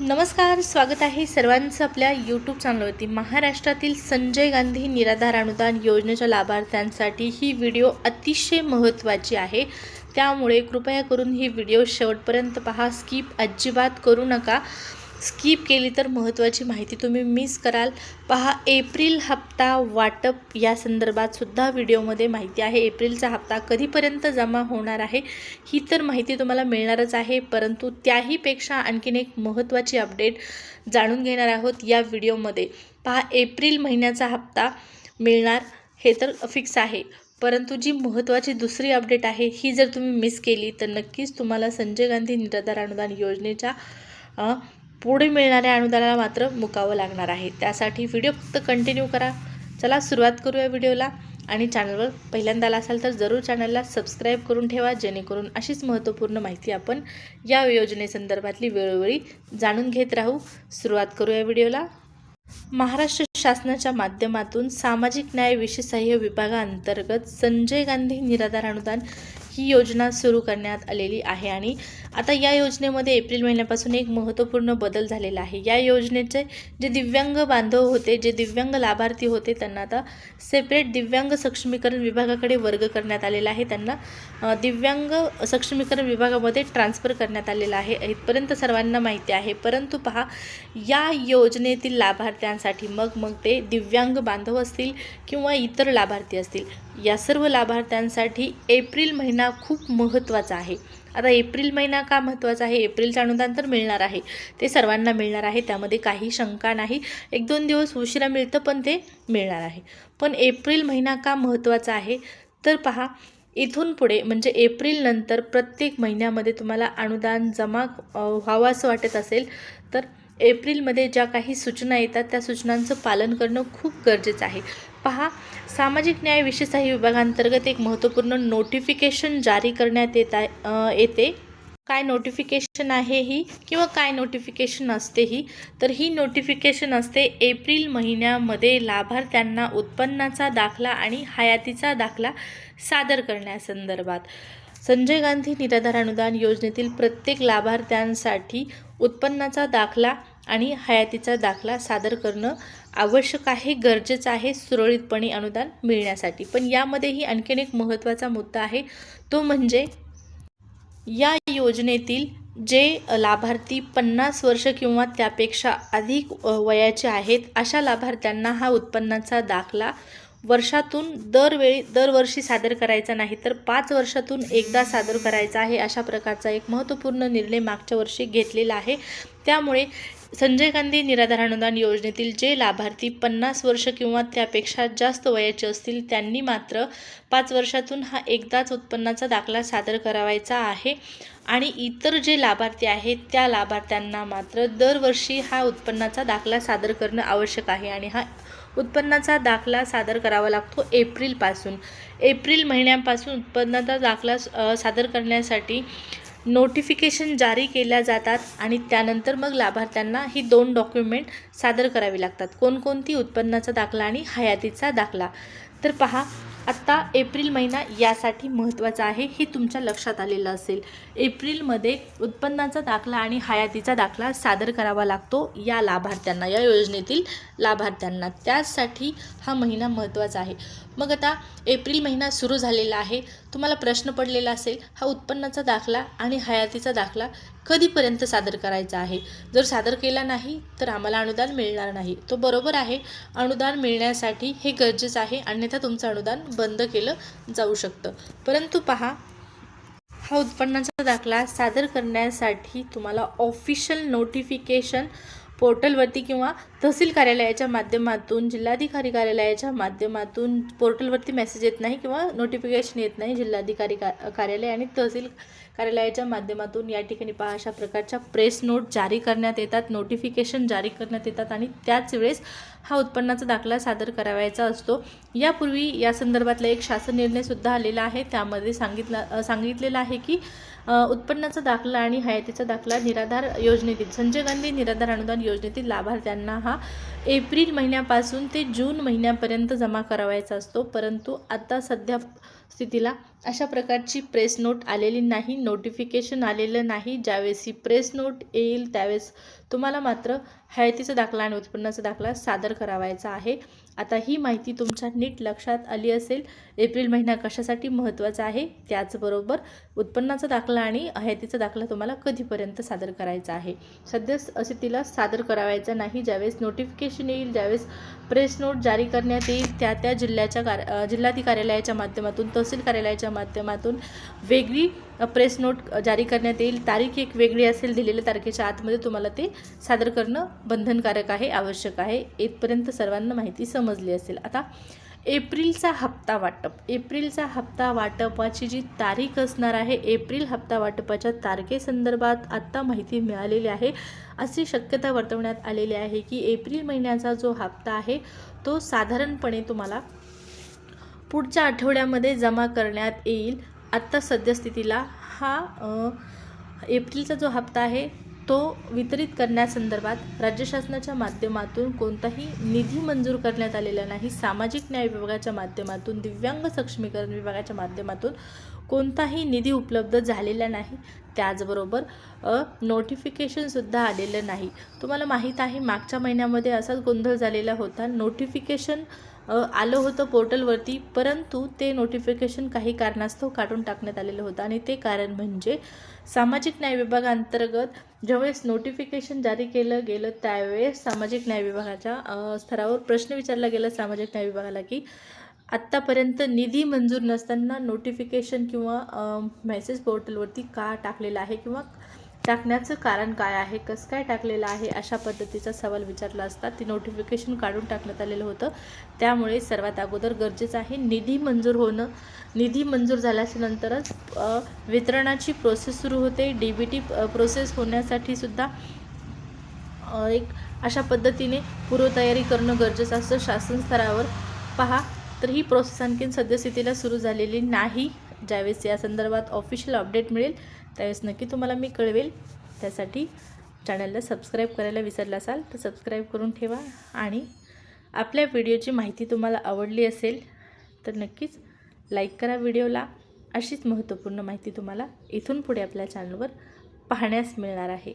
नमस्कार, स्वागत आहे सर्वांचं आपल्या यूट्यूब चॅनलवरती। महाराष्ट्रातील संजय गांधी निराधार अनुदान योजनेच्या लाभार्थ्यांसाठी ही व्हिडिओ अतिशय महत्त्वाची आहे, त्यामुळे कृपया करून ही व्हिडिओ शेवटपर्यंत पहा, स्किप अजिबात करू नका। स्किप केली तर महत्त्वाची माहिती तुम्ही मिस कराल। पहा, एप्रिल हप्ता वाटप या संदर्भात सुद्धा व्हिडिओमध्ये माहिती आहे। एप्रिलचा हप्ता कधीपर्यंत जमा होणार आहे ही तर माहिती तुम्हाला मिळणारच आहे, परंतु त्याहीपेक्षा आणखीन एक महत्त्वाची अपडेट जाणून घेणार आहोत या व्हिडिओमध्ये। पहा, एप्रिल महिन्याचा हप्ता मिळणार हे तर फिक्स आहे, परंतु जी महत्त्वाची दुसरी अपडेट आहे ही जर तुम्ही मिस केली तर नक्कीच तुम्हाला संजय गांधी निराधार अनुदान योजनेच्या पुढे मिळणाऱ्या अनुदानाला मात्र मुकावं लागणार आहे। त्यासाठी व्हिडिओ फक्त कंटिन्यू करा। चला सुरुवात करूया व्हिडिओला। आणि चॅनलवर पहिल्यांदा आला असाल तर जरूर चॅनलला सबस्क्राईब करून ठेवा, जेणेकरून अशीच महत्त्वपूर्ण माहिती आपण या योजनेसंदर्भातली वेळोवेळी जाणून घेत राहू। सुरुवात करूया व्हिडिओला। महाराष्ट्र शासनाच्या माध्यमातून सामाजिक न्याय विशेष सहाय्य विभागाअंतर्गत संजय गांधी निराधार अनुदान ही योजना सुरू करण्यात आलेली आहे। आणि आता या योजनेमध्ये एप्रिल महिन्यापासून एक महत्त्वपूर्ण बदल झालेला आहे। या योजनेचे जे दिव्यांग बांधव होते, जे दिव्यांग लाभार्थी होते, त्यांना आता सेपरेट दिव्यांग सक्षमीकरण विभागाकडे वर्ग करण्यात आलेला आहे। त्यांना दिव्यांग सक्षमीकरण विभागामध्ये ट्रान्सफर करण्यात आलेला आहे, इथपर्यंत सर्वांना माहिती आहे। परंतु पहा, या योजनेतील लाभार्थ्यांसाठी मग ते दिव्यांग बांधव असतील किंवा इतर लाभार्थी असतील, या सर्व लाभार्थ्यांसाठी एप्रिल महिना खूप महत्त्वाचा आहे। आता एप्रिल महिना का महत्त्वाचा आहे? एप्रिलचं अनुदान तर मिळणार आहे, ते सर्वांना मिळणार आहे, त्यामध्ये काही शंका नाही। 1-2 दिवस उशिरा मिळतं पण ते मिळणार आहे। पण एप्रिल महिना का महत्त्वाचा आहे तर पहा, इथून पुढे म्हणजे एप्रिल नंतर प्रत्येक महिन्यामध्ये तुम्हाला अनुदान जमा व्हावं असं वाटत असेल तर एप्रिलमध्ये ज्या काही सूचना येतात त्या सूचनांचं पालन करणं खूप गरजेचं आहे। पहा, सामाजिक न्याय विशेष सहाय्य विभागांतर्गत एक महत्त्वपूर्ण नोटिफिकेशन जारी करण्यात येते। काय नोटिफिकेशन आहे ही किंवा काय नोटिफिकेशन असते ही? तर ही नोटिफिकेशन असते एप्रिल महिन्यामध्ये लाभार्थ्यांना उत्पन्नाचा दाखला आणि हयातीचा दाखला सादर करण्यासंदर्भात। संजय गांधी निराधार अनुदान योजनेतील प्रत्येक लाभार्थ्यांसाठी उत्पन्नाचा दाखला आणि हयातीचा दाखला सादर करणं आवश्यक आहे, गरजेचं आहे सुरळीतपणे अनुदान मिळण्यासाठी। पण यामध्येही आणखीन एक महत्त्वाचा मुद्दा आहे, तो म्हणजे या योजनेतील जे लाभार्थी 50 वर्ष किंवा त्यापेक्षा अधिक वयाचे आहेत, अशा लाभार्थ्यांना हा उत्पन्नाचा दाखला वर्षातून दरवर्षी सादर करायचा नाही, तर 5 वर्षातून एकदा सादर करायचा आहे। अशा प्रकारचा एक महत्त्वपूर्ण निर्णय मागच्या वर्षी घेतलेला आहे। त्यामुळे संजय गांधी निराधार अनुदान योजनेतील जे लाभार्थी 50 वर्ष किंवा त्यापेक्षा जास्त वयाचे असतील, त्यांनी मात्र 5 वर्षातून हा एकदाच उत्पन्नाचा दाखला सादर करावायचा आहे। आणि इतर जे लाभार्थी आहेत त्या लाभार्थ्यांना मात्र दरवर्षी हा उत्पन्नाचा दाखला सादर करणं आवश्यक आहे। आणि हा उत्पन्नाचा दाखला सादर करावा लागतो एप्रिलपासून। एप्रिल महिन्यापासून उत्पन्नाचा दाखला सादर करण्यासाठी नोटिफिकेशन जारी केल्या जातात आणि त्यानंतर मग लाभार्थ्यांना ही 2 डॉक्युमेंट सादर करावी लागतात। कोणकोणती? उत्पन्नाचा दाखला आणि हयातीचा दाखला। तर पहा, आत्ता एप्रिल महिना यासाठी महत्त्वाचा आहे, हे तुमच्या लक्षात आलेलं असेल। एप्रिलमध्ये उत्पन्नाचा दाखला आणि हयातीचा दाखला सादर करावा लागतो या लाभार्थ्यांना, या योजनेतील लाभार्थ्यांना, त्यासाठी हा महिना महत्त्वाचा आहे। मग आता एप्रिल महिना सुरू झालेला आहे, तुम्हाला प्रश्न पडलेला असेल, हा उत्पन्नाचा दाखला आणि हयातीचा दाखला कधीपर्यंत सादर करायचा आहे? जर सादर केला नाही तर आम्हाला अनुदान मिळणार नाही। तो बरोबर आहे, अनुदान मिळण्यासाठी हे गरजेचं आहे, अन्यथा तुमचं अनुदान बंद केलं जाऊ शकतं। परंतु पहा, हा उत्पन्नाचा दाखला सादर करण्यासाठी तुम्हाला ऑफिशियल नोटिफिकेशन पोर्टलवरती किंवा तहसील कार्यालयाच्या माध्यमातून, जिल्हाधिकारी कार्यालयाच्या माध्यमातून पोर्टलवरती मेसेज येत नाही किंवा नोटिफिकेशन येत नाही। जिल्हाधिकारी कार्यालय आणि तहसील कार्यालयाच्या माध्यमातून या ठिकाणी पहा, अशा प्रकारच्या प्रेस नोट जारी करण्यात येतात, नोटिफिकेशन जारी करण्यात येतात आणि त्याच वेळेस हा उत्पन्नाचा दाखला सादर करावायचा असतो। यापूर्वी या संदर्भातला एक शासन निर्णयसुद्धा आलेला आहे, त्यामध्ये सांगितलेलं आहे की उत्पन्नाचा दाखला आणि हयातीचा दाखला निराधार योजनेतील, संजय गांधी निराधार अनुदान योजनेतील लाभार्थ्यांना हा एप्रिल महिन्यापासून ते जून महिन्यापर्यंत जमा करावायचा असतो। परंतु आता स्थितीला अशा प्रकारची प्रेस नोट आलेली नाही, नोटिफिकेशन आलेलं नाही. ज्यावेळेस ही प्रेस नोट येईल त्यावेळेस तुम्हाला मात्र हयातीचा दाखला आणि उत्पन्नाचा दाखला सादर करावायचा आहे. आता ही माहिती तुमच्या नीट लक्षात आली असेल. एप्रिल महिना कशासाठी महत्त्वाचा आहे, त्याचबरोबर उत्पन्नाचा दाखला आणि हयातीचा दाखला तुम्हाला कधीपर्यंत सादर करायचा आहे. सद्यस्थितीला सादर करावायचा नाही. ज्यावेळेस नोटिफिकेशन येईल, ज्यावेळेस प्रेस नोट जारी करण्यात येईल, त्या जिल्ह्याच्या जिल्हाधिकारी कार्यालयाच्या माध्यमातून, तहसील कार्यालयाच्या माध्यमातून वेगळी प्रेस नोट जारी करण्यात येईल. तारीख एक वेगळी असेल, दिलेल्या तारखेच्या आतमध्ये तुम्हाला ते सादर करणं बंधनकारक आहे, आवश्यक आहे. इथपर्यंत सर्वांना माहिती समजली असेल. आता एप्रिलचा हप्ता वाटपाची जी तारीख असणार आहे, एप्रिल हप्ता वाटपाच्या तारखेसंदर्भात आत्ता माहिती मिळालेली आहे. अशी शक्यता वर्तवण्यात आलेली आहे की एप्रिल महिन्याचा जो हप्ता आहे तो साधारणपणे तुम्हाला पुढच्या आठवड्यामध्ये जमा करण्यात येईल. आत्ता सद्यस्थितीला हा एप्रिलचा जो हप्ता आहे तो वितरित करण्यासंदर्भात राज्य शासनाच्या माध्यमातून कोणताही निधी मंजूर करण्यात आलेला नाही. सामाजिक न्याय विभागाच्या माध्यमातून, दिव्यांग सक्षमीकरण विभागाच्या माध्यमातून कोणताही निधी उपलब्ध झालेला नाही. त्याचबरोबर नोटिफिकेशनसुद्धा आलेलं नाही. तुम्हाला माहीत आहे मागच्या महिन्यामध्ये असाच गोंधळ झालेला होता. नोटिफिकेशन आलं होतं पोर्टलवरती, परंतु ते नोटिफिकेशन काही कारणास्तव काढून टाकण्यात आलेलं होतं आणि ते कारण म्हणजे सामाजिक न्याय विभागांतर्गत ज्यावेळेस नोटिफिकेशन जारी केलं गेलं त्यावेळेस सामाजिक न्याय विभागाच्या स्तरावर प्रश्न विचारला गेला सामाजिक न्याय विभागाला की आत्तापर्यंत निधी मंजूर नसताना नोटिफिकेशन किंवा मेसेज पोर्टलवरती का टाकलेलं आहे किंवा टाकण्याचं कारण काय आहे, कसं काय टाकलेलं आहे, अशा पद्धतीचा सवाल विचारला असता ते नोटिफिकेशन काढून टाकण्यात आलेलं होतं. त्यामुळे सर्वात अगोदर गरजेचं आहे निधी मंजूर होणं. निधी मंजूर झाल्यानंतरच वितरणाची प्रोसेस सुरू होते. DBT प्रोसेस होण्यासाठी सुद्धा एक अशा पद्धतीने पूर्वतयारी करणं गरजेचं असतं शासन स्तरावर. पहा, तर ही प्रोसेस आणखीन सद्यस्थितीला सुरू झालेली नाही. ज्यावेळेस या संदर्भात ऑफिशियल अपडेट मिळेल त्यावेळेस नक्की तुम्हाला मी कळवेल. त्यासाठी चॅनलला सबस्क्राईब करायला विसरला असाल तर सबस्क्राईब करून ठेवा आणि आपल्या व्हिडिओची माहिती तुम्हाला आवडली असेल तर नक्कीच लाईक करा व्हिडिओला. अशीच महत्त्वपूर्ण माहिती तुम्हाला इथून पुढे आपल्या चॅनलवर पाहण्यास मिळणार आहे.